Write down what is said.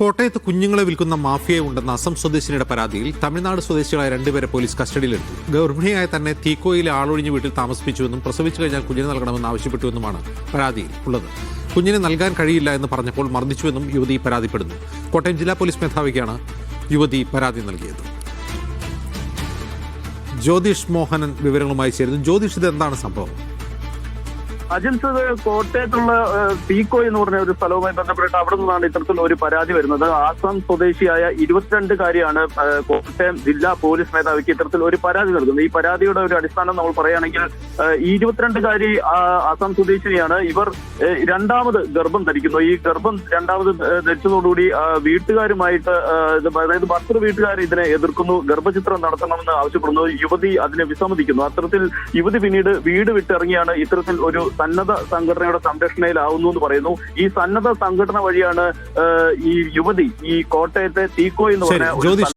കോട്ടയത്ത് കുഞ്ഞുങ്ങളെ വിൽക്കുന്ന മാഫിയ ഉണ്ടെന്ന അസം സ്വദേശിനിയുടെ പരാതിയിൽ തമിഴ്നാട് സ്വദേശികളായ രണ്ടുപേരെ പോലീസ് കസ്റ്റഡിയിലെടുത്തു. ഗർഭിണിയായ തന്നെ തീക്കോയിലെ ആളൊഴിഞ്ഞ വീട്ടിൽ താമസിപ്പിച്ചുവെന്നും പ്രസവിച്ചു കഴിഞ്ഞാൽ കുഞ്ഞിനെ നൽകണമെന്ന് ആവശ്യപ്പെട്ടുവെന്നുമാണ് പരാതിയിൽ ഉള്ളത്. കുഞ്ഞിനെ നൽകാൻ കഴിയില്ല എന്ന് പറഞ്ഞപ്പോൾ മർദ്ദിച്ചുവെന്നും യുവതി പരാതിപ്പെടുന്നു. കോട്ടയം ജില്ലാ പോലീസ് മേധാവിക്കാണ് യുവതി പരാതി നൽകിയത്. ജ്യോതിഷ് മോഹനൻ വിവരങ്ങളുമായി ചേരുന്നു. ജ്യോതിഷ്, ഇത് എന്താണ് സംഭവം? അജിൻസ്, കോട്ടയത്തുള്ള തീക്കോയ് എന്ന് പറഞ്ഞ ഒരു സ്ഥലവുമായി ബന്ധപ്പെട്ട് അവിടെ നിന്നാണ് ഇത്തരത്തിലുള്ള ഒരു പരാതി വരുന്നത്. ആസാം സ്വദേശിയായ 22-കാരിയാണ് കോട്ടയം ജില്ലാ പോലീസ് മേധാവിക്ക് ഇത്തരത്തിൽ ഒരു പരാതി നൽകുന്നത്. ഈ പരാതിയുടെ ഒരു അടിസ്ഥാനം നമ്മൾ പറയുകയാണെങ്കിൽ, ഈ 22-കാരി ആസാം സ്വദേശിനിയാണ്. ഇവർ രണ്ടാമത് ഗർഭം ധരിക്കുന്നു. ഈ ഗർഭം രണ്ടാമത് ധരിച്ചതോടുകൂടി വീട്ടുകാരുമായിട്ട്, അതായത് ഭർത്തൃ വീട്ടുകാർ ഇതിനെ എതിർക്കുന്നു, ഗർഭചിത്രം നടത്തണമെന്ന് ആവശ്യപ്പെടുന്നു. യുവതി അതിനെ വിസമ്മതിക്കുന്നു. അത്തരത്തിൽ യുവതി പിന്നീട് വീട് വിട്ടിറങ്ങിയാണ് ഇത്തരത്തിൽ ഒരു സന്നദ്ധ സംഘടനയുടെ സംരക്ഷണയിലാവുന്നു എന്ന് പറയുന്നു. ഈ സന്നദ്ധ സംഘടന വഴിയാണ് ഈ യുവതി ഈ കോട്ടയത്തെ തീക്കോയ് എന്ന് പറഞ്ഞ